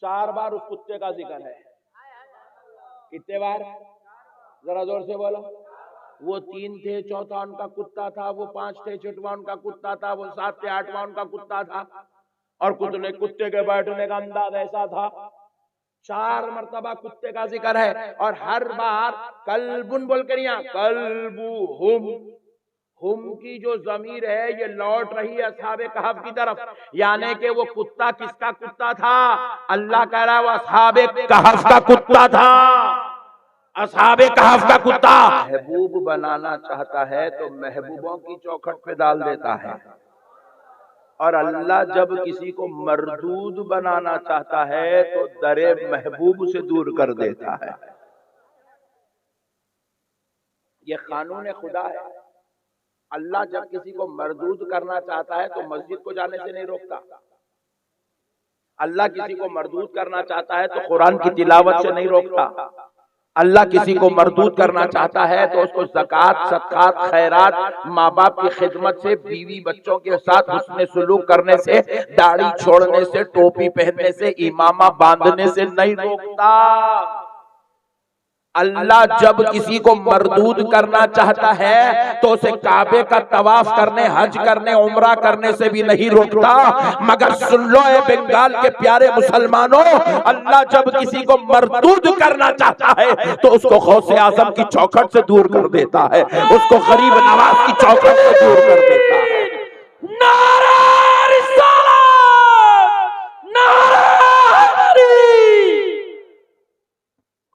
4 بار اس کتے کا ذکر ہے. کتنے بار؟ ذرا زور سے بولو. وہ 3 تھے، چوتھا ان کا کتا تھا. وہ 5 تھے، چھٹواں ان کا کتا تھا. وہ 7 تھے، 8واں ان کا کتا تھا. اور کتے کے بیٹھنے کا انداز ایسا تھا. 4 مرتبہ کتے کا ذکر ہے. اور ہر بار کلبن بول کر یہاں کلبوہم، ہم کی جو ضمیر ہے یہ لوٹ رہی ہے اصحاب کہف کی طرف. یعنی کہ وہ کتا کس کا کتا تھا؟ اللہ کہہ رہا ہے وہ اصحاب کہف کا کتا تھا. اصحاب کہف کا کتا محبوب بنانا چاہتا ہے تو محبوبوں کی چوکھٹ پہ ڈال دیتا ہے، اور اللہ جب کسی کو مردود بنانا چاہتا ہے تو در محبوب سے دور کر دیتا ہے. یہ قانون خدا ہے. اللہ جب کسی کو مردود کرنا چاہتا ہے تو مسجد کو جانے سے نہیں روکتا. اللہ کسی کو مردود کرنا چاہتا ہے تو قرآن کی تلاوت سے نہیں روکتا. اللہ کسی کو مردود کرنا چاہتا ہے تو اس کو زکوٰۃ، صدقات، خیرات، ماں باپ کی خدمت سے، بیوی بچوں کے ساتھ حسن سلوک کرنے سے، داڑھی چھوڑنے سے، ٹوپی پہننے سے، امامہ باندھنے سے نہیں روکتا. اللہ جب کسی کو مردود کرنا چاہتا ہے تو اسے کعبے کا طواف کرنے، حج کرنے، عمرہ کرنے سے بھی نہیں روکتا. مگر سن لو اے بنگال کے پیارے مسلمانوں، اللہ جب کسی کو مردود کرنا چاہتا ہے تو اس کو غوث اعظم کی چوکھٹ سے دور کر دیتا ہے، اس کو غریب نواز کی چوکھٹ سے دور کر دیتا ہے. نعرہ رسالت، نعرہ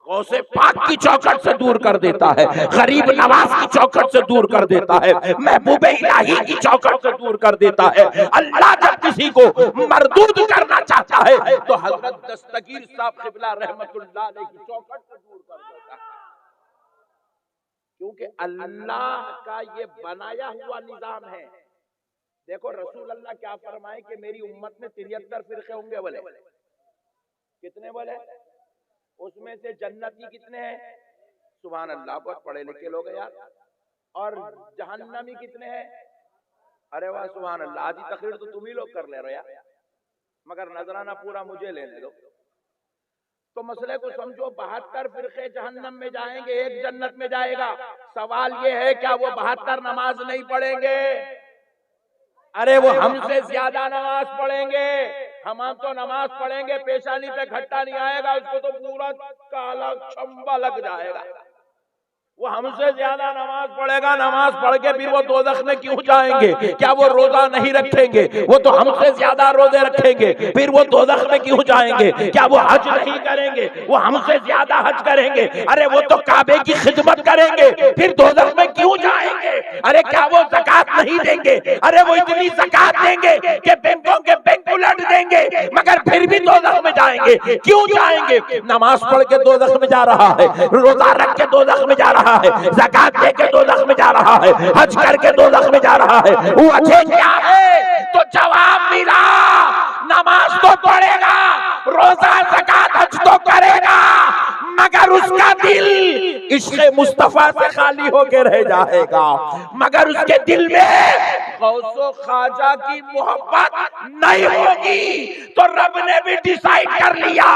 غوث پاک کی چوکھٹ سے دور کر دیتا ہے، غریب نواز کی چوکھٹ سے دور کر دیتا ہے، محبوب الہی کی چوکھٹ سے دور کر دیتا ہے. اللہ جب کسی کو مردود کرنا چاہتا ہے تو حضرت دستگیر صاحب قبلہ رحمت اللہ علیہ کی چوکھٹ سے دور کر دیتا ہے. کیونکہ اللہ کا یہ بنایا ہوا نظام ہے. دیکھو رسول اللہ کیا فرمائے کہ میری امت میں 73 فرقے ہوں گے. بولے کتنے؟ بولے اس میں سے جنتی کتنے ہیں؟ سبحان اللہ، بہت پڑھے لکھے لوگ ہیں یار. اور جہنمی کتنے ہیں؟ ارے واہ سبحان اللہ، آدھی تقریر تو تم ہی لوگ کر لے رہے یار، مگر نذرانہ پورا مجھے لینے دو. تو مسئلے کو سمجھو، 72 فرقے جہنم میں جائیں گے، ایک جنت میں جائے گا. سوال یہ ہے کیا وہ 72 نماز نہیں پڑھیں گے؟ ارے وہ ہم سے زیادہ نماز پڑھیں گے. ہم تو نماز پڑھیں گے، پیشانی پہ گھٹا نہیں آئے گا، اس کو تو پورا کالا چمبا لگ جائے گا. وہ ہم سے زیادہ نماز پڑھے گا، نماز پڑھ کے پھر وہ دوزخ میں کیوں جائیں گے؟ کیا وہ روزہ نہیں رکھیں گے؟ وہ تو ہم سے زیادہ روزے رکھیں گے، پھر وہ دوزخ میں کیوں جائیں گے؟ کیا وہ حج نہیں کریں گے؟ وہ ہم سے زیادہ حج کریں گے. ارے وہ تو کعبے کی خدمت کریں گے، پھر دوزخ میں کیوں جائیں گے؟ ارے کیا وہ زکوٰۃ نہیں دیں گے؟ ارے وہ اتنی زکوٰۃ دیں گے کہ بینکوں کے بینک الٹ دیں گے، مگر پھر بھی دوزخ میں جائیں گے. کیوں جائیں گے؟ نماز پڑھ کے دوزخ میں جا رہا ہے، روزہ رکھ کے دوزخ میں جا رہا ہے، زکات دے کے دوزخ میں جا رہا ہے، حج کر کے دوزخ میں جا رہا ہے. وجہ کیا ہے؟ تو جواب ملا، نماز تو پڑھے گا، روزہ زکات حج تو کرے گا، مگر اس کا دل عشق مصطفیٰ سے خالی ہو کے رہ جائے گا. مگر اس کے دل میں غوث و خواجہ کی محبت نہیں ہوگی. تو رب نے بھی ڈیسائیڈ کر لیا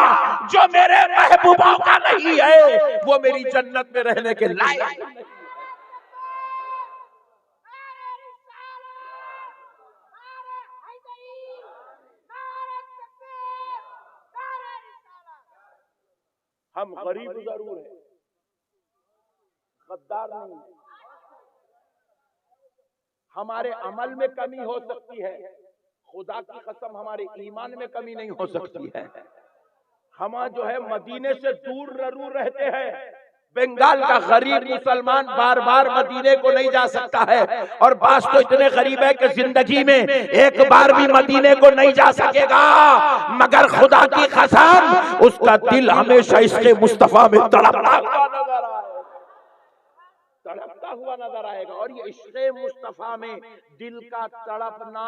جو میرے محبوبوں کا نہیں ہے وہ میری جنت میں رہنے کے لائق نہیں. ہم غریب ضرور ہیں، غدار نہیں. ہمارے عمل میں کمی ہو سکتی ہے، خدا کی قسم ہمارے ایمان میں کمی نہیں ہو سکتی ہے. ہم جو ہے مدینے سے دور ضرور رہتے ہیں. بنگال کا غریب مسلمان بار بار مدینے کو نہیں جا سکتا ہے، اور بعض تو اتنے غریب ہے کہ زندگی میں ایک بار بھی مدینے کو نہیں جا سکے گا. مگر خدا کی قسم اس کا دل ہمیشہ عشق مصطفیٰ میں تڑپتا ہوا نظر آئے گا. اور یہ عشق مصطفیٰ میں دل کا تڑپنا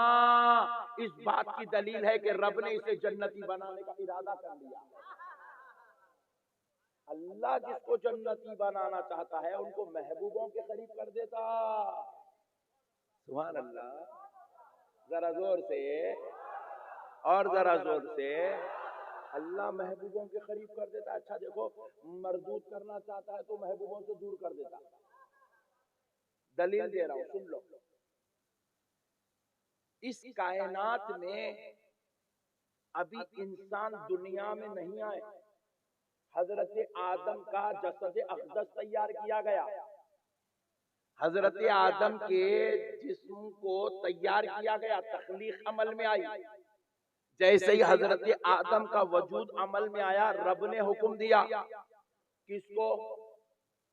اس بات کی دلیل ہے کہ رب نے اسے جنتی بنانے کا ارادہ کر لیا. اللہ جس کو جنتی بنانا چاہتا ہے ان کو محبوبوں کے قریب کر دیتا. سبحان اللہ. ذرا زور سے اور ذرا زور سے اللہ اللہ محبوبوں کے قریب کر دیتا. اچھا دیکھو, مردود کرنا چاہتا ہے تو محبوبوں سے دور کر دیتا. دلیل دے رہا ہوں, سن لو. اس کائنات میں ابھی انسان دنیا میں نہیں آئے. حضرت آدم کا جسد اقدس تیار کیا گیا. حضرت آدم کے جسم کو تیار کیا گیا, تخلیق عمل میں آئی. جیسے ہی حضرت آدم کا وجود عمل میں آیا, رب نے حکم دیا کس کو؟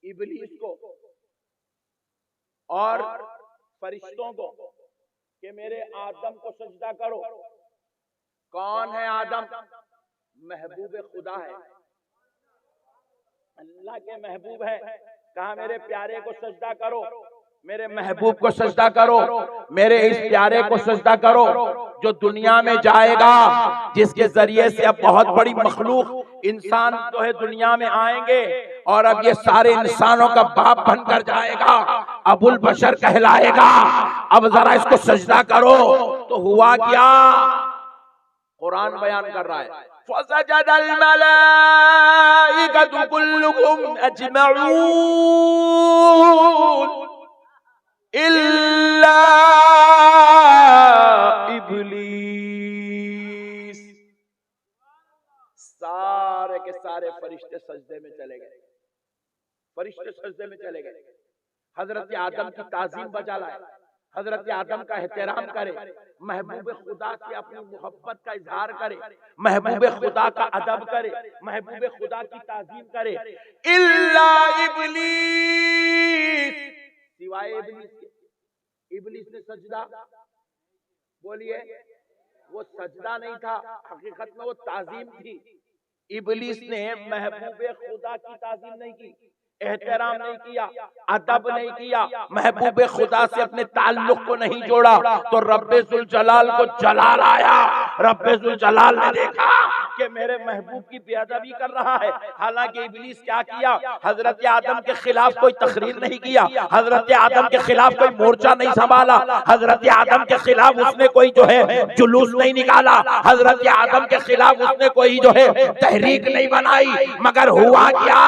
ابلیس کو اور فرشتوں کو کہ میرے آدم کو سجدہ کرو. کون ہے آدم؟ محبوب خدا ہے, اللہ کے محبوب ہے. کہا میرے پیارے کو سجدہ کرو, میرے محبوب کو سجدہ کرو, میرے اس پیارے کو سجدہ کرو جو دنیا میں جائے گا, جس کے ذریعے سے اب بہت بڑی مخلوق انسان جو ہے دنیا میں آئیں گے, اور اب یہ سارے انسانوں کا باپ بن کر جائے گا, ابو البشر کہلائے گا. اب ذرا اس کو سجدہ کرو. تو ہوا کیا؟ قرآن بیان کر رہا ہے, فسجد الملائکۃ کلهم اجمعون الا ابلیس. سارے کے سارے فرشتے سجدے میں چلے گئے. فرشتے سجدے میں چلے گئے. حضرت آدم کی تعظیم بجا لائے, حضرت آدم کا احترام کرے, محبوب خدا سے اپنی محبت کا اظہار کرے, محبوب خدا کا ادب کرے, محبوب خدا کی تعظیم کرے. الا ابلیس, سوائے ابلیس کے. ابلیس نے سجدہ, بولیے, وہ سجدہ نہیں تھا, حقیقت میں وہ تعظیم تھی. ابلیس نے محبوب خدا کی تعظیم نہیں کی, احترام نہیں کیا, ادب نہیں کیا, محبوب خدا سے اپنے تعلق کو نہیں جوڑا. تو رب ذوالجلال کو جلال آیا. رب ذوالجلال نے دیکھا کہ میرے محبوب کی بے ادبی کر رہا ہے. حالانکہ ابلیس کیا کیا؟ حضرت آدم کے خلاف کوئی تقریر نہیں کیا, حضرت آدم کے خلاف کوئی مورچہ نہیں سنبھالا, حضرت آدم کے خلاف اس نے کوئی جو ہے جلوس نہیں نکالا, حضرت آدم کے خلاف اس نے کوئی جو ہے تحریک نہیں بنائی. مگر ہوا کیا؟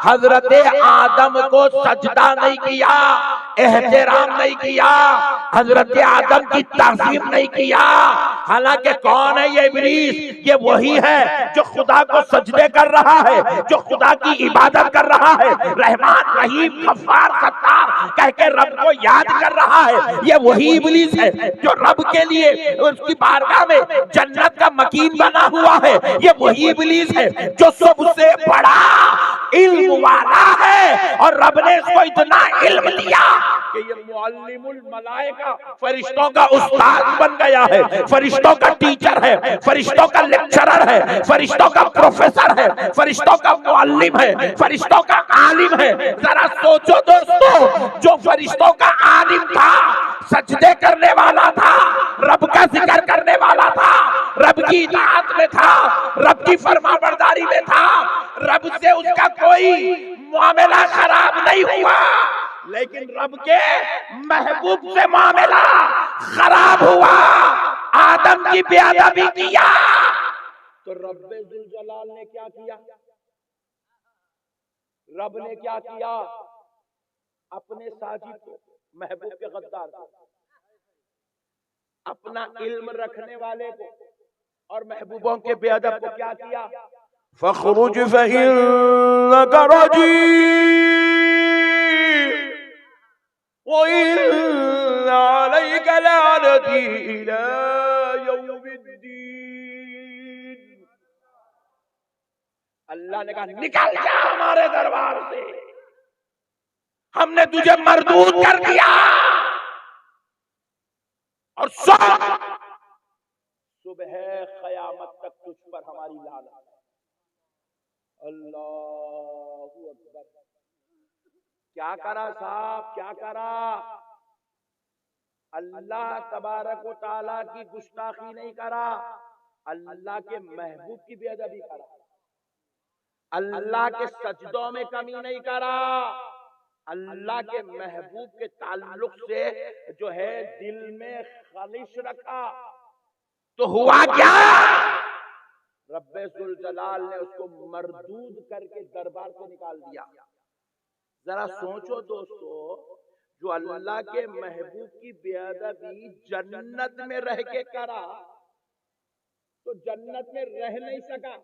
حضرت آدم کو سجدہ نہیں کیا, احترام نہیں کیا, حضرت آدم کی تعظیم نہیں کیا. حالانکہ کون ہے یہ ابلیس؟ یہ وہی ہے جو خدا کو سجدے کر رہا ہے, جو خدا کی عبادت کر رہا ہے, رحمان رحیم غفار ستار کہہ کے رب کو یاد کر رہا ہے. یہ وہی ابلیس ہے جو رب کے لیے اس کی بارگاہ میں جنت کا مکین بنا ہوا ہے. یہ وہی ابلیس ہے جو سب سے بڑا علم والا ہے, اور رب نے اس کو اتنا علم دیا کہ یہ معلم الملائکہ, فرشتوں کا استاد بن گیا ہے, فرشتوں کا ٹیچر ہے, فرشتوں کا لیکچرر ہے, فرشتوں کا پروفیسر ہے, فرشتوں کا معلم ہے, فرشتوں کا عالم ہے. ذرا سوچو دوستو, جو فرشتوں کا عالم تھا, سجدے کرنے والا تھا, رب کا ذکر کرنے والا تھا, رب کی اطاعت میں تھا, رب کی فرما برداری میں تھا, رب سے اس کا کوئی معاملہ خراب نہیں ہوا, لیکن رب کے محبوب سے معاملہ خراب ہوا, آدم کی بے ادبی کیا. تو رب ذوالجلال نے کیا کیا؟ رب نے کیا کیا؟ اپنے ساجد کو, محبوب کے غدار کو, اپنا علم رکھنے والے کو اور محبوبوں کے بے ادب کو کیا کیا؟ فَخْرُجْ فَإِنَّكَ رَجِيمٌ وَإِنَّ عَلَيْكَ لَعْنَتِي إِلَى يَوْمِ الدِّينِ. اللہ نے کہا نکل جا ہمارے دربار سے, ہم نے تجھے مردود کر دیا, اور صبح قیامت تک تجھ پر ہماری لعنت. اللہ اکبر. کیا کرا صاحب, کیا کرا؟ اللہ تبارک و تعالیٰ کی گستاخی نہیں کرا, اللہ کے محبوب کی بے ادبی کرا, اللہ کے سجدوں میں کمی نہیں کرا, اللہ کے محبوب کے تعلق سے جو ہے دل میں خلش رکھا. تو ہوا کیا؟ رب ذوالجلال نے اس کو مردود کر کے دربار سے نکال دیا۔ ذرا سوچو دوستو، جو اللہ کے محبوب کی بے ادبی جنت میں رہ کے کرا تو جنت میں رہ نہیں سکا،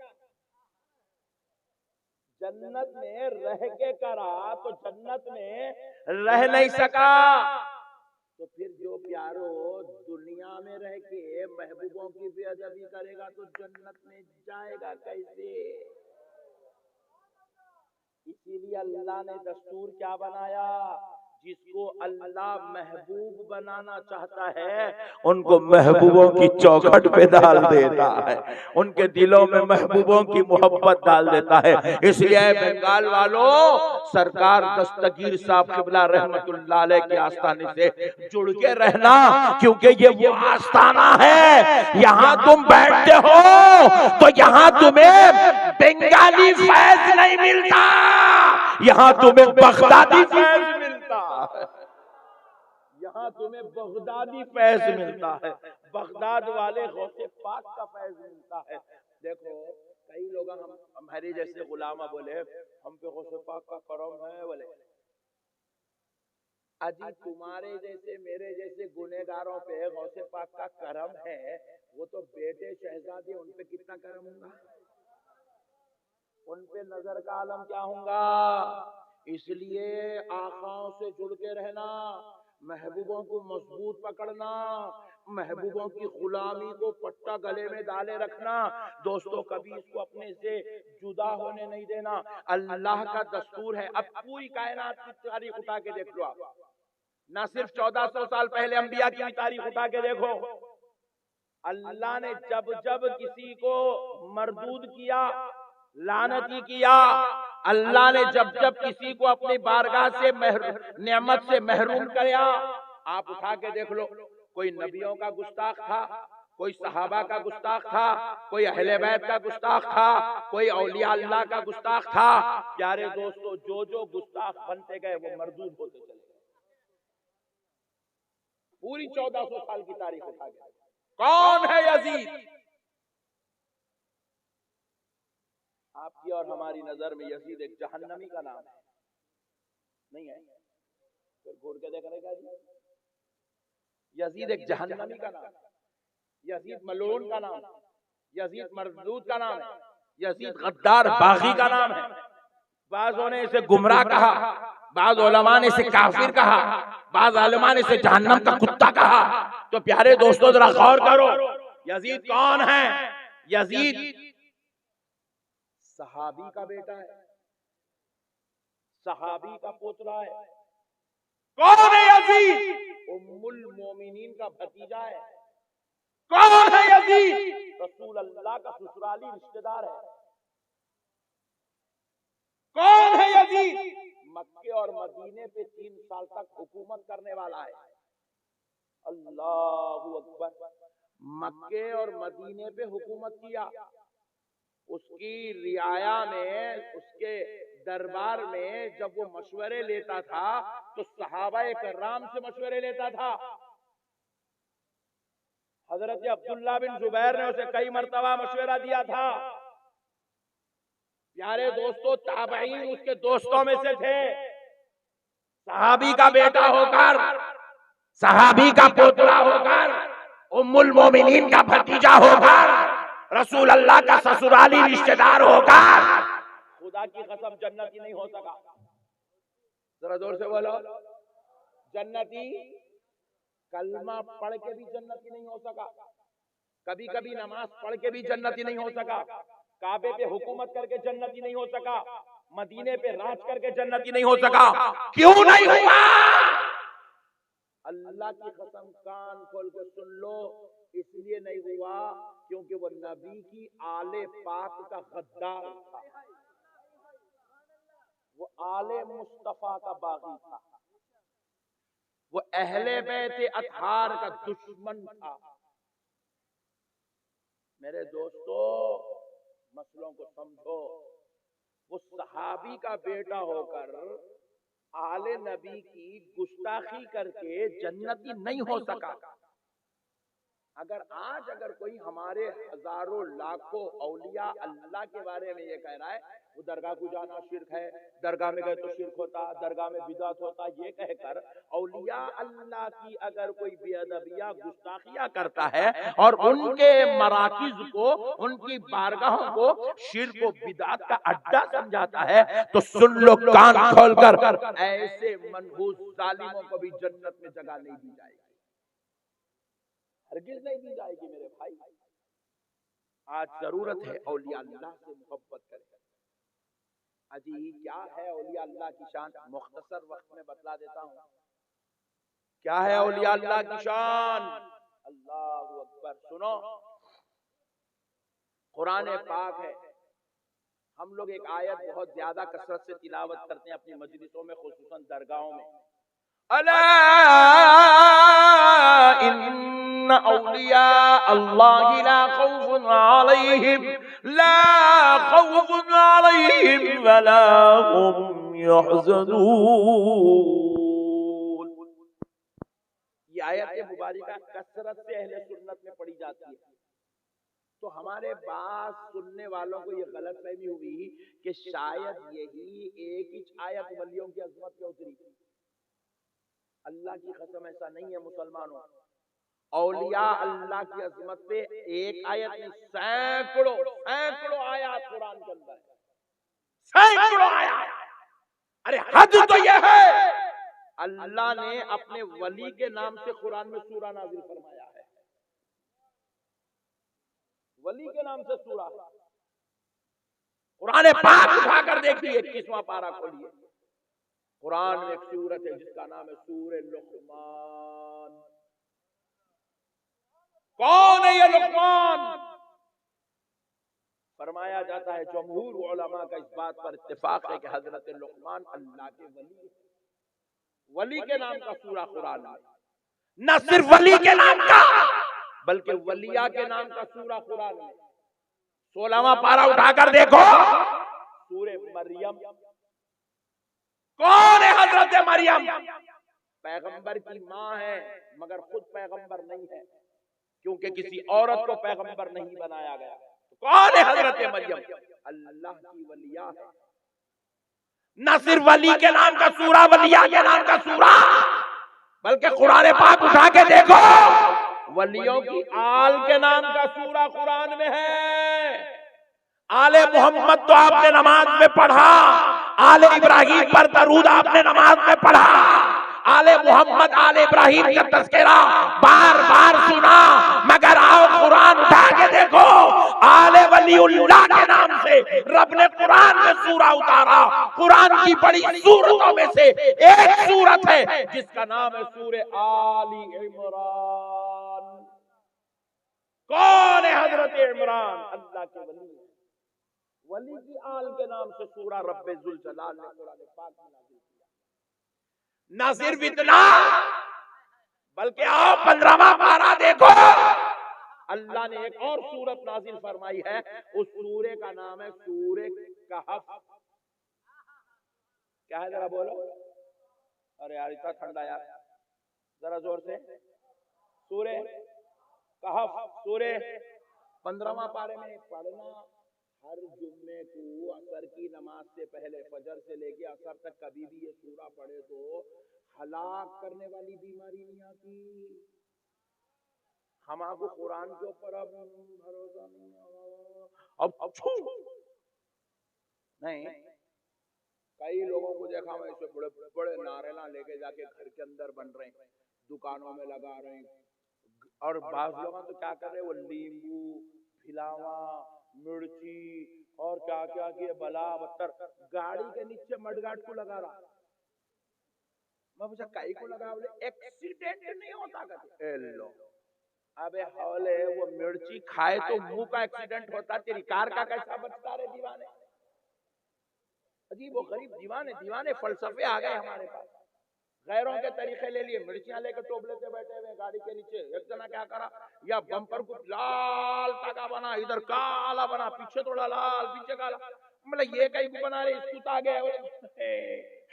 جنت میں رہ کے کرا تو جنت میں رہ نہیں سکا، تو پھر جو پیارو دنیا میں رہ کے محبوبوں کی بے ادبی کرے گا تو جنت میں جائے گا کیسے؟ اسی لیے اللہ نے دستور کیا بنایا، جس کو اللہ محبوب بنانا چاہتا ہے ان کو محبوبوں کی چوکھٹ پہ ڈال دیتا ہے، ان کے دلوں میں محبوبوں کی محبت ڈال دیتا ہے۔ اس لیے بنگال والوں، سرکار دستگیر صاحب قبلہ رحمت اللہ علیہ کے آستانے سے جڑ کے رہنا، کیونکہ یہ وہ آستانہ ہے یہاں تم بیٹھتے ہو تو یہاں تمہیں بنگالی فیض نہیں ملتا، یہاں تمہیں بغدادی فیض ملتا ہے، یہاں تمہیں بغدادی فیض ملتا ہے، بغداد والے غوث پاک کا فیض ملتا ہے۔ دیکھو کئی لوگ ہمارے جیسے غلامہ بولے ہم پہ غوث پاک کا کرم ہے، بولے اجی تمہارے جیسے میرے جیسے گنہگاروں پہ غوث پاک کا کرم ہے، وہ تو بیٹے شہزادے ان پہ کتنا کرم ہوگا، ان پہ نظر کا عالم کیا ہوگا۔ اس لیے آقاؤں سے جڑ کے رہنا، محبوبوں کو مضبوط پکڑنا، محبوبوں کی غلامی کو پٹا گلے میں ڈالے رکھنا، دوستو کبھی اس کو اپنے سے جدا ہونے نہیں دینا۔ اللہ کا دستور ہے، اب پوری کائنات کی تاریخ اٹھا کے دیکھ لو، آپ نہ صرف 1400 سال پہلے انبیاء کی تاریخ اٹھا کے دیکھو، اللہ نے جب جب کسی کو مردود کیا، لعنتی کیا، اللہ نے جب جب کسی کو اپنی بارگاہ سے نعمت سے محروم کیا، آپ اٹھا کے دیکھ لو، کوئی نبیوں کا گستاخ تھا، کوئی صحابہ کا گستاخ تھا، کوئی اہل بیت کا گستاخ تھا، کوئی اولیاء اللہ کا گستاخ تھا۔ پیارے دوستو جو گستاخ بنتے گئے وہ مردود ہوتے چلے گئے۔ پوری 1400 سال کی تاریخ اٹھا گئے، کون ہے یزید؟ آپ کی اور ہماری نظر میں یزید ایک جہنمی کا نام ہے، نہیں ہے؟ پھر گھور کے دیکھ رہے گا جی، یزید ایک جہنمی کا نام ہے، یزید ملعون کا نام ہے، یزید مردود کا نام ہے، یزید غدار باغی کا نام ہے۔ بعضوں نے اسے گمراہ کہا، بعض علماء نے اسے کافر کہا، بعض علماء نے اسے جہنم کا کتا کہا۔ تو پیارے دوستو ذرا غور کرو، یزید کون ہے؟ یزید صحابی کا بیٹا ہے، صحابی کا پوترا ہے۔ کون ہے یزید؟ ام المومنین کا بھتیجا ہے۔ کون ہے یزید؟ رسول اللہ کا سسرالی رشتہ دار ہے۔ کون ہے یزید؟ مکے اور مدینے پہ 3 سال تک حکومت کرنے والا ہے۔ اللہ اکبر، مکے اور مدینے پہ حکومت کیا، اس کی رعایا میں، اس کے دربار میں جب وہ مشورے لیتا تھا تو صحابہ کرام سے مشورے لیتا تھا۔ حضرت عبداللہ بن زبیر نے اسے کئی مرتبہ مشورہ دیا تھا۔ پیارے دوستو تابعین اس کے دوستوں میں سے تھے۔ صحابی کا بیٹا ہو کر، صحابی کا پوترا ہو کر، ام المومنین کا بھتیجا ہو کر، رسول اللہ کا سسرالی رشتہ دار ہو کر، خدا کی قسم جنتی نہیں ہو سکا۔ ذرا زور سے بولو، جنتی کلمہ پڑھ کے بھی جنتی نہیں ہو سکا، کبھی کبھی نماز پڑھ کے بھی جنتی نہیں ہو سکا، کعبے پہ حکومت کر کے جنتی نہیں ہو سکا، مدینے پہ راج کر کے جنتی نہیں ہو سکا۔ کیوں نہیں ہوا؟ اللہ کی قسم کان کھول کے سن لو، اس لیے نہیں ہوا کیونکہ وہ نبی کی آل پاک کا غدار تھا، وہ آل مصطفیٰ کا باغی تھا، وہ اہل بیت اطہار کا دشمن تھا۔ میرے دوستو مسئلوں کو سمجھو، وہ صحابی کا بیٹا ہو کر آل نبی کی گستاخی کر کے جنتی نہیں ہو سکا۔ اگر آج کوئی ہمارے ہزاروں لاکھوں اولیاء اللہ کے بارے میں یہ کہہ رہا ہے وہ درگاہ کو جانا شرک ہے، درگاہ میں گئے تو شرک ہوتا، درگاہ میں بدعت ہوتا، یہ کہہ کر اولیاء اللہ کی اگر کوئی بے ادبیاں گستاخیاں کرتا ہے اور ان کے مراکز کو، ان کی بارگاہوں کو شرک و بدعت کا اڈا سمجھاتا ہے تو سن لو کان کھول کر، ایسے منحوس ظالموں کو بھی جنت میں جگہ نہیں دی جائے گی، ہرگز نہیں دی جائے گی میرے بھائی۔ آج ضرورت ہے اولیاء اللہ سے محبت کریں۔ اجی کیا ہے اولیاء اللہ کی شان؟ مختصر وقت میں بتلا دیتا ہوں کیا ہے اولیاء اللہ کی شان۔ اللہ اکبر، سنو، قرآن پاک ہے، ہم لوگ ایک آیت بہت زیادہ کثرت سے تلاوت کرتے ہیں اپنی مجلسوں میں، خصوصاً درگاہوں میں، الا ان اولیاء اللہ لا خوف علیہم ولا هم يحزنون۔ یہ آیت مبارکہ کثرت سے اہل سنت میں پڑھی جاتی ہے، تو ہمارے بعض سننے والوں کو یہ غلط فہمی ہوئی کہ شاید یہی ایک ہی آیت ولیوں کی عظمت پہ اتری۔ اللہ کی قسم ایسا نہیں ہے مسلمانوں، اولیاء اللہ کی عظمت پہ ایک آیت نہیں، سینکڑوں آیات قرآن کے اندر ہے، سینکڑوں آیات۔ ارے حد تو یہ ہے اللہ نے اپنے ولی کے نام سے قرآن میں سورہ نازل فرمایا ہے، ولی کے نام سے سورہ، قرآن پاک اٹھا کر دیکھیے 21واں پارہ کھولیے، قرآن میں ایک سورت ہے جس کا نام ہے سورہ لقمان۔ کون ہے یہ لقمان؟ فرمایا جاتا ہے جمہور علماء کا اس بات پر اتفاق ہے کہ حضرت لقمان اللہ کے ولی ہیں۔ ولی کے نام کا سورہ قرآن میں، نہ صرف ولی کے نام کا بلکہ ولیاء کے نام کا سورہ قرآن میں 16واں پارہ اٹھا کر دیکھو، سورہ مریم۔ کون ہے حضرت مریم؟ پیغمبر کی ماں ہے مگر خود پیغمبر نہیں ہے، کیونکہ کسی عورت کو پیغمبر نہیں بنایا گیا۔ کون ہے حضرت مریم؟ اللہ کی ولیاء ہے، نہ صرف ولی کے نام کا سورہ، ولیاء کے نام کا سورہ، بلکہ قرآن پاک اٹھا کے دیکھو ولیوں کی آل کے نام کا سورہ قرآن میں ہے۔ آل محمد تو آپ نے نماز میں پڑھا، آل ابراہیم پر درود آپ نے نماز میں پڑھا، آل محمد آل ابراہیم کا تذکرہ بار بار سنا، مگر آؤ قرآن اٹھا کے دیکھو آل ولی اللہ کے نام سے رب نے قرآن میں سورہ اتارا۔ قرآن کی بڑی سورتوں میں سے ایک سورت ہے جس کا نام ہے سورہ آل عمران۔ کون ہے حضرت عمران؟ اللہ کے ولی، ولی کی آل کے نام سے سورہ رب ذوالجلال نے قرآن پاک میں نازل کیا۔ نہ صرف اتنا بلکہ آؤ 15واں پارہ دیکھو، اللہ نے ایک اور سورت نازل فرمائی ہے، اس سورے کا نام ہے سورہ کہف۔ کیا ہے ذرا بولو؟ ارے یار اتنا ٹھنڈا یار، ذرا زور سے، سورہ کہف، سورہ 15واں پارے میں پڑھنا ہر جمعے کو عصر کی نماز سے پہلے، فجر سے لے کے عصر تک کبھی بھی یہ سورہ پڑھے تو ہلاک کرنے والی بیماری نہیں آتی۔ ہم آپ کو قرآن کے اوپر اب بھروسہ نہیں، کئی لوگوں کو دیکھا میں اسے بڑے بڑے نعرے لے کے جا کے گھر کے اندر بن رہے ہیں، دکانوں میں لگا رہے ہیں، اور بعض لوگوں تو کیا کر رہے ہیں، وہ لیمبو، پھلاوا، مرچی اور کیا کیا کہ بلا بتر گاڑی کے نیچے مڈ گارڈ کو لگا رہا۔ میں پوچھا کئی کو لگا، بولے ایکسیڈنٹ نہیں ہوتا کہتے اے لو، ابے حولے وہ مرچی کھائے تو منہ کا ایکسیڈنٹ ہوتا، تیری کار کا کیسا بچتا رہے؟ دیوانے، عجیب و غریب دیوانے فلسفے آ گئے ہمارے پاس، غیروں کے طریقے لے لیے، مرچیاں لے کے ٹوپ لیتے بیٹھے ہوئے گاڑی کے نیچے۔ ایک جنا کیا کرا، یا بمپر کو لال تاگا بنا، ادھر کالا بنا، پیچھے تھوڑا لال، پیچھے کالا، مطلب یہ کہیں کو بنا رہے، اس کو تاگے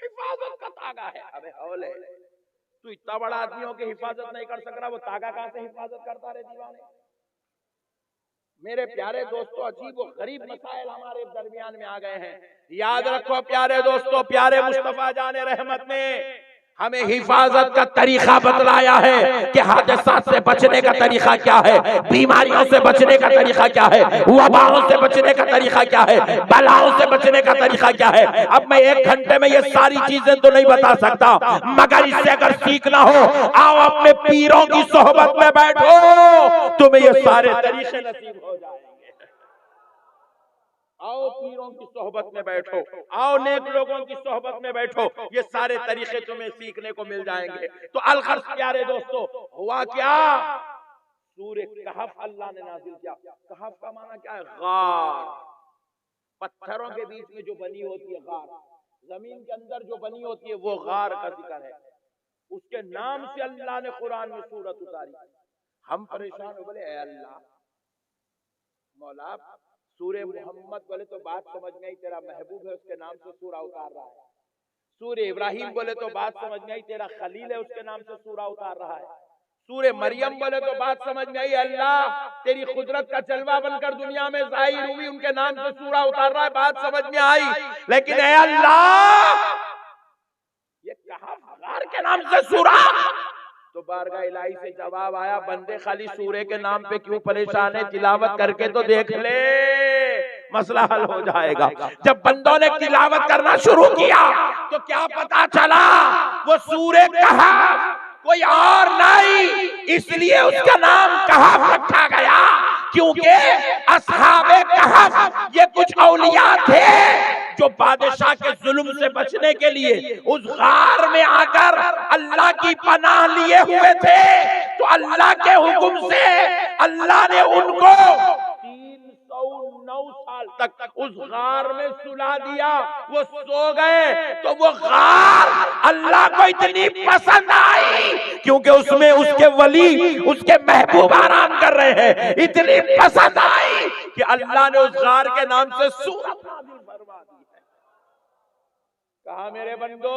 حفاظت کا تاگا ہے۔ ابے حولے تو اتنا بڑا آدمی ہو کہ حفاظت نہیں کر سک رہا، وہ تاگا کہاں سے حفاظت کرتا رہے دیوانے؟ میرے پیارے دوستو، عجیب و غریب مسائل ہمارے درمیان میں آ گئے ہیں۔ یاد رکھو پیارے دوستو، پیارے مصطفیٰ جان رحمت نے ہمیں حفاظت کا طریقہ بتلایا ہے کہ حادثات سے بچنے کا طریقہ کیا ہے، بیماریوں سے بچنے کا طریقہ کیا ہے، وباؤں سے بچنے کا طریقہ کیا ہے، بلاؤں سے بچنے کا طریقہ کیا ہے۔ اب میں 1 گھنٹے میں یہ ساری چیزیں تو نہیں بتا سکتا، مگر اس سے اگر سیکھنا ہو، آؤ اپنے پیروں کی صحبت میں بیٹھو، تمہیں یہ سارے طریقے نصیب ہو جائیں گے۔ آؤ پیروں کی صحبت میں بیٹھو، آؤ نیک لوگوں کی صحبت میں بیٹھو، یہ سارے طریقے تمہیں سیکھنے کو مل جائیں گے۔ تو الغرض پیارے دوستو، ہوا کیا؟ سورہ کہف اللہ نے نازل کیا۔ کہف کا معنی کیا ہے؟ غار، پتھروں کے بیچ میں جو بنی ہوتی ہے غار، زمین کے اندر جو بنی ہوتی ہے وہ غار کا ذکر ہے۔ اس کے نام سے اللہ نے قرآن میں سورت اتاری۔ ہم پریشان ہو، بولے اے اللہ مولا، سورہ محمد بولے تو بات سمجھ میں آئی، تیرا محبوب ہے اس کے نام سے سورہ اتار رہا ہے۔ سورہ ابراہیم بولے تو بات سمجھ میں آئی، تیرا خلیل ہے اس کے نام سے سورہ اتار رہا ہے۔ سورہ مریم بولے تو بات سمجھ میں آئی، اللہ تیری قدرت کا جلوہ بن کر دنیا میں ظاہر ہوئی، ان کے نام سے سورہ اتار رہا ہے، بات سمجھ میں آئی۔ لیکن اے اللہ، یہ کہف غار کے نام سے سورہ؟ تو بارگاہ الہی سے جواب آیا، بندے خالی سورے کے نام پہ کیوں پریشان ہے، تلاوت کر کے تو دیکھ لے، مسئلہ حل ہو جائے گا۔ جب بندوں نے تلاوت کرنا شروع کیا تو کیا پتا چلا، وہ سورہ کہف کوئی اور نہیں، اس لیے اس کا نام کہف رکھا گیا کیونکہ اصحاب کہف یہ کچھ اولیاء تھے جو بادشاہ کے ظلم سے بچنے کے لیے اس غار میں آ کر اللہ کی پناہ لیے ہوئے تھے۔ تو اللہ کے حکم سے اللہ نے ان کو 309 سال تک اس غار میں سلا دیا، وہ سو گئے۔ تو وہ غار اللہ کو اتنی پسند آئی کیونکہ اس میں اس کے ولی، اس کے محبوب آرام کر رہے ہیں، اتنی پسند آئی کہ اللہ نے اس غار کے نام سے سورت نازل فرما دی ہے۔ کہا میرے بندو،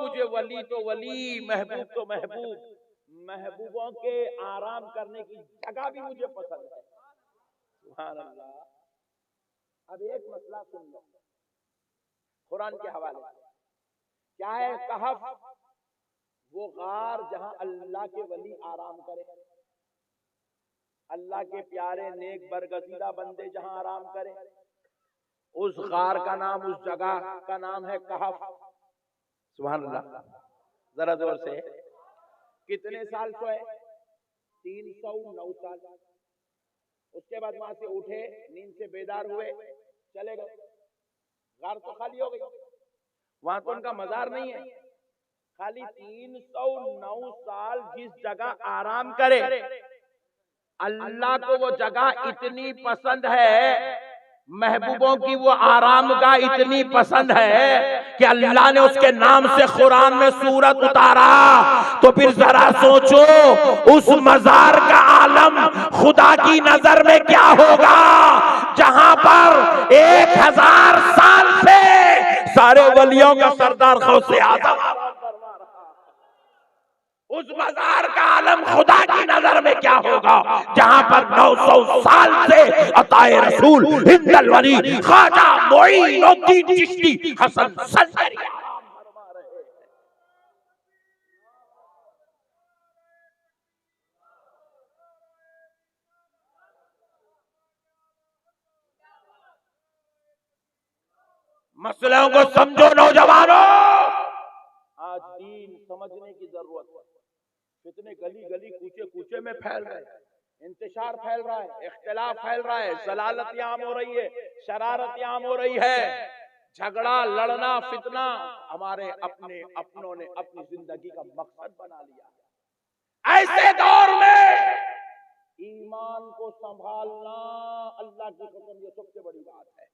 مجھے ولی تو ولی، محبوب تو محبوب، محبوبوں کے آرام کرنے کی جگہ بھی مجھے پسند ہے۔ سبحان اللہ۔ اب ایک مسئلہ سن لو قرآن کے حوالے سے، کیا ہے کہف؟ وہ غار جہاں اللہ کے ولی آرام کرے، اللہ کے پیارے نیک برگزیدہ بندے جہاں آرام کرے، اس غار کا نام، اس جگہ کا نام ہے کہف۔ سبحان اللہ۔ ذرا زور سے، کتنے سال سوئے؟ 309 سال۔ اس کے بعد وہاں سے اٹھے، نیند سے بیدار ہوئے، چلے گئے، غار تو خالی ہو گئی، وہاں تو ان کا مزار نہیں ہے۔ خالی 309 سال جس جگہ آرام کرے، اللہ کو وہ جگہ اتنی پسند ہے، محبوبوں کی وہ آرام گاہ اتنی پسند ہے کہ اللہ نے اس کے نام سے قرآن میں سورت اتارا۔ تو پھر ذرا سوچو اس مزار کا عالم خدا کی نظر میں کیا ہوگا، جہاں پر 1000 سال سے سارے ولیوں کا سردار غوث اعظم اس مزار کا عالم خدا کی نظر میں کیا ہوگا، جہاں پر 900 سال سے عطائے رسول ہند الولی خواجہ معین الدین چشتی حسن سنجری آرام فرما رہے ہیں۔ مسئلوں کو سمجھو نوجوانوں، آج دین سمجھنے کی ضرورت ہے۔ کتنے گلی گلی کوچے کوچے میں پھیل رہے ہیں، انتشار پھیل رہا ہے، اختلاف پھیل رہا ہے، ضلالت عام ہو رہی ہے، شرارت عام ہو رہی ہے، جھگڑا لڑنا فتنہ ہمارے اپنوں نے اپنی زندگی کا مقصد بنا لیا۔ ایسے دور میں ایمان کو سنبھالنا اللہ کی قسم یہ سب سے بڑی بات ہے۔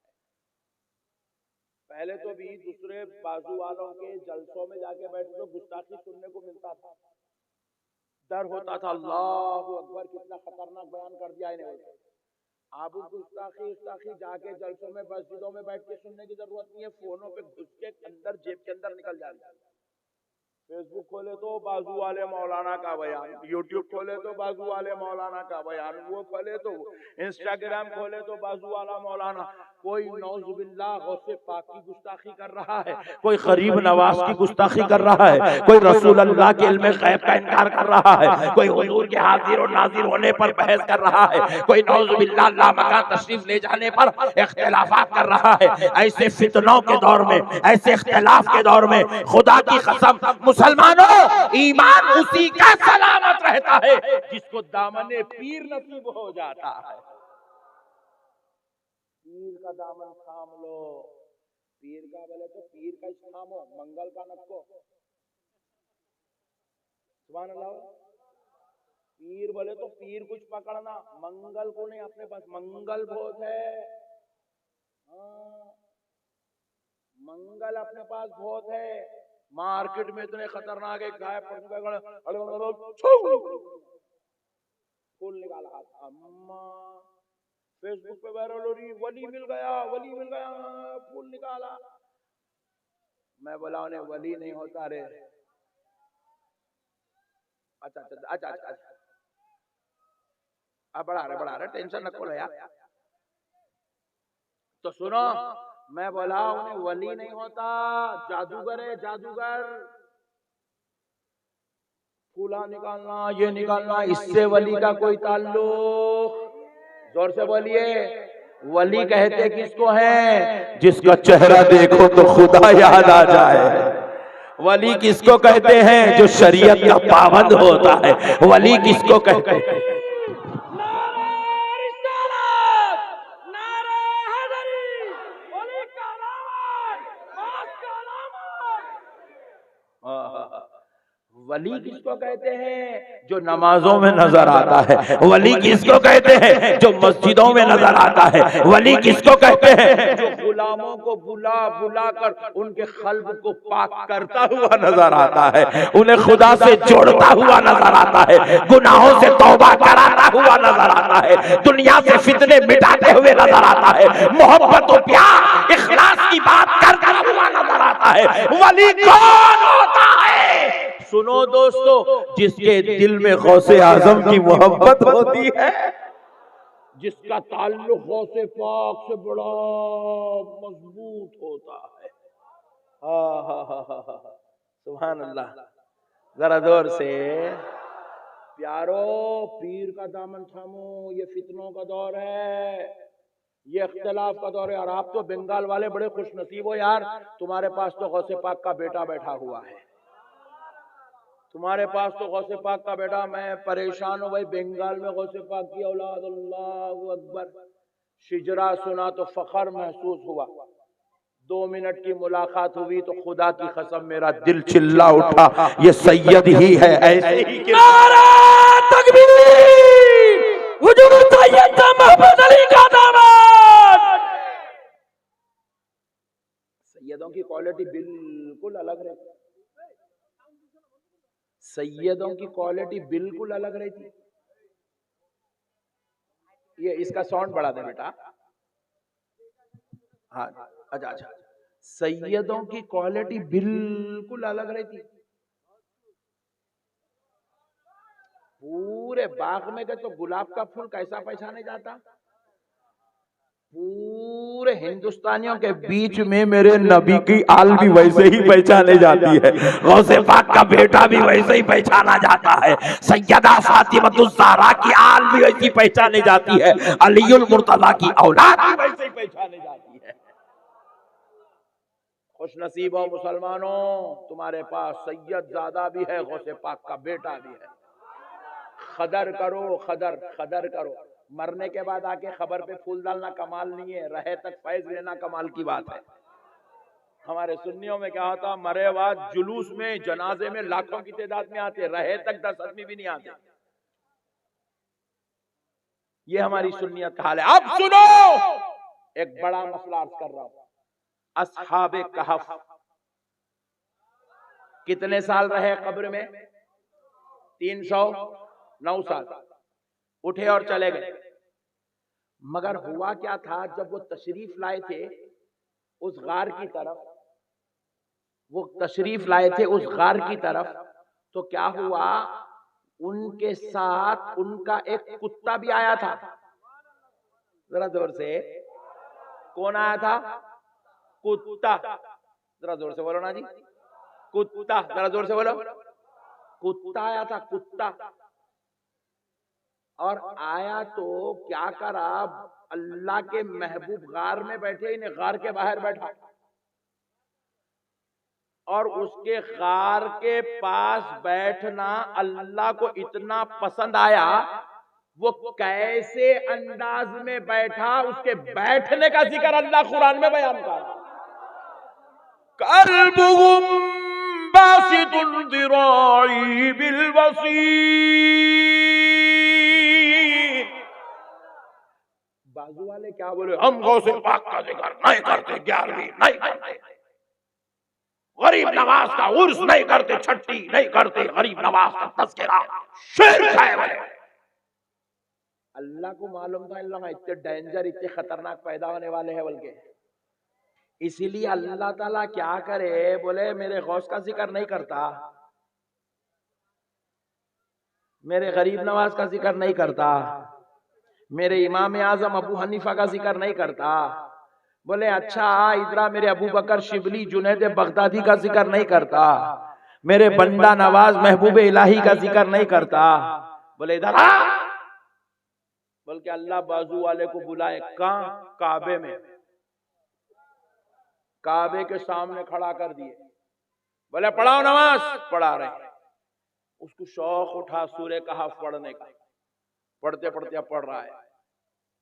پہلے تو بھی دوسرے بازو والوں کے جلسوں میں جا کے بیٹھے تو گستاخی سننے کو ملتا تھا، ڈر ہوتا تھا، اللہ اکبر کتنا خطرناک بیان کر دیا انہیں۔ اب گستاخی جا کے جلسوں میں مسجدوں میں بیٹھ کے سننے کی ضرورت نہیں ہے، فونوں پہ گھس کے اندر جیب کے اندر نکل جاتا ہے۔ فیس بک کھولے تو بازو والے مولانا کا بیان، یوٹیوب کھولے تو بازو والے مولانا کا بیان، وہ کھولے تو انسٹاگرام کھولے تو بازو والا مولانا، کوئی نعوذ باللہ غوث پاک کی گستاخی کر رہا ہے، کوئی غریب نواز کی گستاخی کر رہا ہے، کوئی رسول اللہ کے علم غیب کا انکار کر رہا ہے، کوئی حضور کے حاضر و ناظر ہونے پر بحث کر رہا ہے، کوئی نعوذ باللہ لامکان تشریف لے جانے پر اختلافات کر رہا ہے۔ ایسے فتنوں کے دور میں، ایسے اختلاف کے دور میں خدا کی قسم مسلمانوں، ایمان اسی کا سلامت رہتا ہے جس کو دامن پیر نصیب ہو جاتا ہے۔ پیر کا دامن تھام لو، پیر کا بولے تو پیر کا تھامو، منگل کا نکو، سبحان اللہ۔ پیر بولے تو پیر کچھ پکڑنا، منگل کو نہیں، اپنے پاس منگل بہت ہے، منگل اپنے پاس بہت ہے۔ مارکیٹ میں اتنے خطرناک ایک گائے پھول نکالا ہاتھ، اما فیس بک پہ وائرل ہو رہی، ولی مل گیا، ولی مل گیا، پھول نکالا۔ میں بولا انہیں ولی نہیں ہوتا رے، اچھا اچھا اچھا اچھا اب بڑھا رہے ٹینشن نہ کرو یار۔ تو سنو، میں بولا انہیں ولی نہیں ہوتا، جادوگر ہے، جادوگر، پھولا نکالنا، یہ نکالنا، اس سے ولی کا کوئی تعلق، زور سے بولیے، ولی کہتے کس کو ہیں؟ جس کا چہرہ دیکھو تو خدا یاد آ جائے۔ ولی کس کو کہتے ہیں؟ جو شریعت کا پابند ہوتا ہے۔ ولی کس کو کہتے ہیں؟ ولی کس کو کہتے ہیں؟ جو نمازوں میں نظر آتا ہے۔ ولی کس کو کہتے ہیں؟ جو مسجدوں میں نظر آتا ہے۔ ولی کس کو کہتے ہیں؟ جو غلاموں کو بلا بلا کر ان کے قلب کو پاک کرتا ہوا نظر آتا ہے، انہیں خدا سے جوڑتا ہوا نظر آتا ہے، گناہوں سے توبہ کراتا ہوا نظر آتا ہے، دنیا سے فتنے مٹاتے ہوئے نظر آتا ہے، محبت و پیار اخلاص کی بات کرتا ہوا نظر آتا ہے۔ ولی کون ہوتا ہے؟ سنو دوستو، جس کے دل میں غوث اعظم کی محبت ہوتی ہے، جس کا تعلق غوث پاک سے بڑا مضبوط ہوتا ہے۔ سبحان اللہ، ذرا دور سے پیارو، پیر کا دامن تھامو، یہ فتنوں کا دور ہے، یہ اختلاف کا دور ہے، اور آپ تو بنگال والے بڑے خوش نصیب ہو یار، تمہارے پاس تو غوث پاک کا بیٹا بیٹھا ہوا ہے، تمہارے پاس تو غوث پاک کا بیٹا۔ میں پریشان ہوں بھائی، بنگال میں غوث پاک کی اولاد، اللہ اکبر، شجرا سنا تو فخر محسوس ہوا، 2 منٹ کی ملاقات ہوئی تو خدا کی قسم میرا دل چلا اٹھا، یہ سید ہی ہے، ایسے ہی نعرہ تکبیر، حضور سید محمد علی کا دامن۔ سیدوں کی کوالٹی بالکل الگ رہتی، سیدوں کی کوالٹی بالکل الگ رہتی۔ یہ اس کا ساؤنڈ بڑھا دیں بیٹا، ہاں اچھا اچھا، سیدوں کی کوالٹی بالکل الگ رہتی۔ پورے باغ میں گئے تو گلاب کا پھول کیسا پہچانے جاتا؟ پورے ہندوستانیوں کے بیچ میں میرے نبی کی آل بھی ویسے ہی پہچانے جاتی ہے، غوث پاک کا بیٹا بھی ویسے ہی پہچانا جاتا ہے، سیدہ فاطمہ الزہرا کی آل بھی ویسے ہی پہچانے جاتی ہے، علی المرتضیٰ کی اولاد بھی ویسے ہی پہچانے جاتی ہے۔ خوش نصیب ہو مسلمانوں، تمہارے پاس سید زادہ بھی ہے، غوث پاک کا بیٹا بھی ہے۔ قدر کرو، قدر کرو، مرنے کے بعد آ کے خبر پہ پھول ڈالنا کمال نہیں ہے، رہے تک فیض لینا کمال کی بات ہے۔ ہمارے سنیوں میں کیا ہوتا، مرے بعد جلوس میں، جنازے میں لاکھوں کی تعداد میں آتے، رہے تک 10 آدمی بھی نہیں آتے۔ یہ ہماری سنیت کا حال ہے۔ اب سنو، ایک بڑا مسئلہ عرض کر رہا ہوں۔ اصحاب کہف کتنے سال رہے قبر میں؟ 309 سال، اٹھے اور چلے گئے۔ مگر ہوا کیا تھا، جب وہ تشریف لائے تھے اس غار کی طرف، وہ تشریف لائے تھے اس غار کی طرف، تو کیا ہوا، ان کے ساتھ ان کا ایک کتا بھی آیا تھا. ذرا زور سے، کون آیا تھا؟ کتا. ذرا زور سے بولو نا جی، کتا. ذرا زور سے بولو، کتا آیا تھا، کتا. اور آیا تو کیا کرا، اللہ کے محبوب غار میں بیٹھے، انہیں غار کے باہر بیٹھا، اور اس کے غار کے پاس بیٹھنا اللہ کو اتنا پسند آیا، وہ کیسے انداز میں بیٹھا، اس کے بیٹھنے کا ذکر اللہ قرآن میں بیان کر. قلبهم باسط ذراعی بالوسیط. بازو والے کیا بولے، ہم غوث پاک کا ذکر نہیں کرتے، 11ویں نہیں کرتے، غریب نواز کا عرس نہیں کرتے، چھٹی نہیں کرتے، غریب نواز کا تذکرہ شرک ہے بولے. اللہ کو معلوم تھا اللہ اتنے ڈینجر، اتنے خطرناک پیدا ہونے والے ہیں بلکہ. اسی لیے اللہ تعالیٰ کیا کرے، بولے میرے غوث کا ذکر نہیں کرتا، میرے غریب نواز کا ذکر نہیں کرتا، میرے امام اعظم ابو حنیفہ کا ذکر نہیں کرتا. بولے اچھا ادھر میرے ابو بکر شبلی جنید بغدادی کا ذکر نہیں کرتا، میرے بندہ نواز محبوب الہی کا ذکر نہیں کرتا. بولے ادھر آ، بلکہ اللہ بازو والے کو بلائے کہاں؟ کعبے میں، کعبے کے سامنے کھڑا کر دیے. بولے پڑھاؤ نماز، پڑھا رہے ہیں. اس کو شوق اٹھا سورہ کہف پڑھنے کا، پڑھتے پڑھتے اب پڑھ رہا ہے،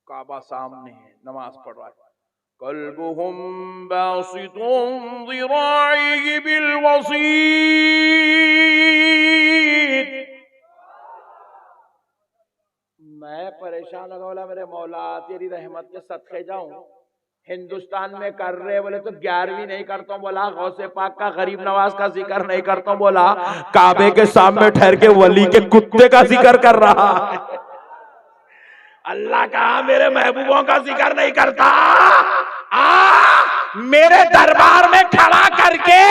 کعبہ سامنے ہے، نماز پڑھ رہا ہے. قلبهم باسط ذراعيه بالوسيط. میں پریشان ہو گیا، میرے مولا تیری رحمت کے صدقے جاؤں. ہندوستان میں کر رہے بولے تو 11ویں نہیں کرتا ہوں، بولا غوث پاک کا غریب نواز کا ذکر نہیں کرتا ہوں، بولا کعبے کے سامنے ٹھہر کے ولی کے کتے کا ذکر کر رہا. اللہ کہا میرے محبوبوں کا ذکر نہیں کرتا، میرے دربار میں کھڑا کر کے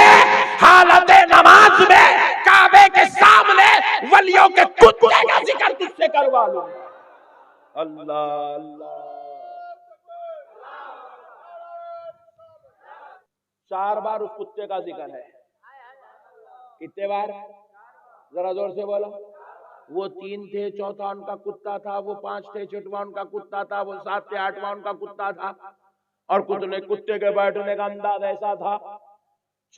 حالت نماز میں کعبے کے سامنے ولیوں کے کتے کا ذکر تجھ سے کروا لوں. اللہ اللہ. 4 بار اس کتے کا ذکر ہے. کتنے بار؟ ذرا زور سے بولو. وہ 3 تھے، چوتھا ان کا کتا تھا، وہ 5 تھے، چھٹواں ان کا کتا تھا، وہ 7 تھے، 8واں ان کا کتا تھا، اور کتے کے بیٹھنے کا انداز ایسا تھا.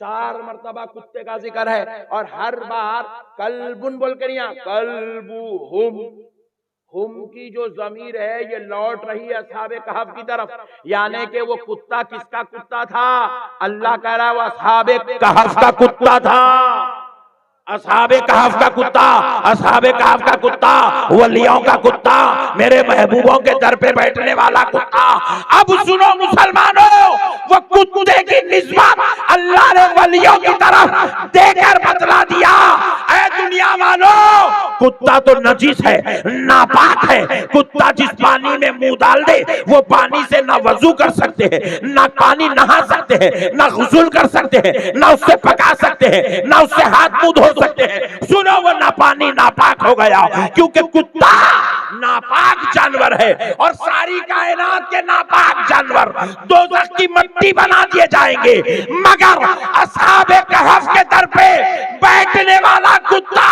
4 مرتبہ کتے کا ذکر ہے، اور ہر بار قلبن بول کے نہیں، قلبہم، ہم کی جو ضمیر ہے یہ لوٹ رہی ہے اصحاب کہف کی طرف، یعنی کہ وہ کتا کس کا کتا تھا؟ اللہ کہہ رہا ہے وہ اصحاب کہف کا کتا تھا. اصحاب کہف کا کتا، اصحاب کہف کا کتا، ولیوں کا کتا، میرے محبوبوں کے در پہ بیٹھنے والا کتا. اب سنو مسلمانوں، وہ کتے کی نسبت اللہ نے ولیوں کی طرف دے کر بتلا دیا. اے دنیا والوں، کتا تو نجس ہے، ناپاک ہے. کتا جس پانی میں منہ ڈال دے وہ پانی سے نہ وضو کر سکتے ہیں، نہ پانی نہا سکتے ہیں، نہ غسل کر سکتے ہیں، نہ اس سے پکا سکتے ہیں، نہ اس سے ہاتھ منہ دھو سکتے ہیں. سنو وہ ناپانی ناپاک ہو گیا، کیونکہ کتا ناپاک جانور ہے، اور ساری کائنات کے ناپاک جانور دوزخ کی مٹی بنا دیے جائیں گے، مگر اصحاب کہف کے در پہ بیٹھنے والا کتا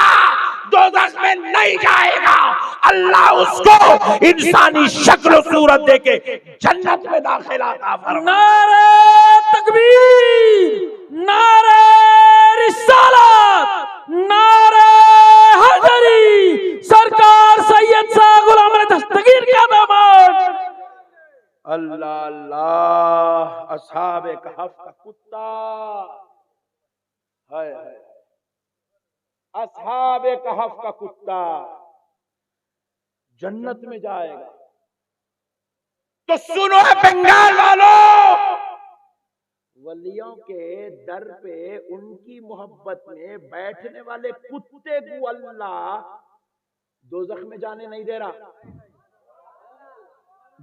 دوزخ میں نہیں جائے گا. اللہ اس کو انسانی شکل و صورت دے کے جنت میں داخل عطا فرمائے. نعرہ تکبیر، نعرہ رسالت، نعرہ حیدری، سرکار سید شاہ غلام احمد دستگیر کیا داماد. اللہ اللہ. اصحاب کہف کا کتا، ہائے ہائے، اصحاب کہف کا کتا جنت میں جائے گا. تو سنو بنگال والوں، ولیوں کے در پہ ان کی محبت میں بیٹھنے والے کتے کو اللہ دوزخ میں جانے نہیں دے رہا.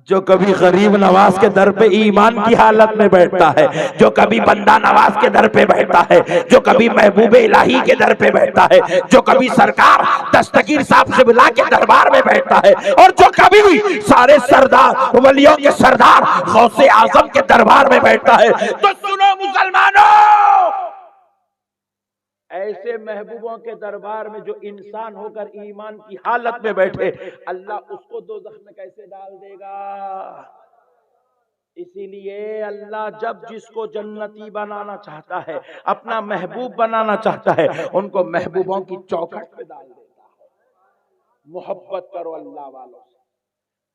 جو کبھی غریب نواز کے در پہ ایمان کی حالت میں بیٹھتا ہے، جو کبھی بندہ نواز کے در پہ بیٹھتا ہے، جو کبھی محبوب الہی کے در پہ بیٹھتا ہے، جو کبھی سرکار دستگیر صاحب قبلہ کے دربار میں بیٹھتا ہے، اور جو کبھی بھی سارے سردار ولیوں کے سردار غوث اعظم کے دربار میں بیٹھتا ہے، تو سنو مسلمانوں، ایسے محبوبوں کے دربار میں جو انسان ہو کر ایمان کی حالت میں بیٹھے، اللہ اس کو دوزخ میں کیسے ڈال دے گا؟ اسی لیے اللہ جب جس کو جنتی بنانا چاہتا ہے، اپنا محبوب بنانا چاہتا ہے، ان کو محبوبوں کی چوکھٹ پہ ڈال دیتا ہے۔ محبت کرو اللہ والوں سے،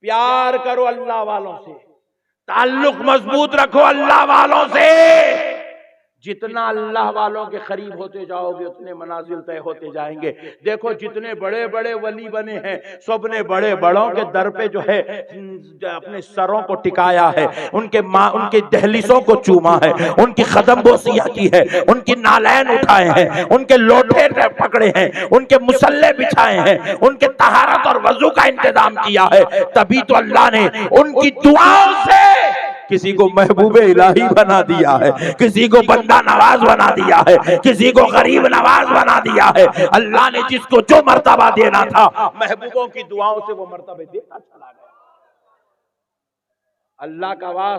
پیار کرو اللہ والوں سے، تعلق مضبوط رکھو اللہ والوں سے۔ جتنا اللہ والوں کے قریب ہوتے جاؤ گے اتنے منازل طے ہوتے جائیں گے۔ دیکھو جتنے بڑے بڑے ولی بنے ہیں، سب نے بڑے بڑوں کے در پہ جو ہے اپنے سروں کو ٹکایا ہے، ان کے دہلیزوں کو چوما ہے، ان کی قدم بوسیاں کی ہے، ان کی نالین اٹھائے ہیں، ان کے لوٹے پکڑے ہیں، ان کے مسلح بچھائے ہیں، ان کے طہارت اور وضو کا انتظام کیا ہے۔ تبھی تو اللہ نے ان کی دعاؤں سے کسی کو محبوب الہی بنا دیا ہے، کسی کو بندہ نواز بنا دیا ہے، کسی کو غریب نواز بنا دیا ہے۔ اللہ نے جس کو جو مرتبہ دینا تھا محبوبوں کی دعاؤں سے وہ مرتبہ دیتا چلا گیا۔ اللہ کا واسطہ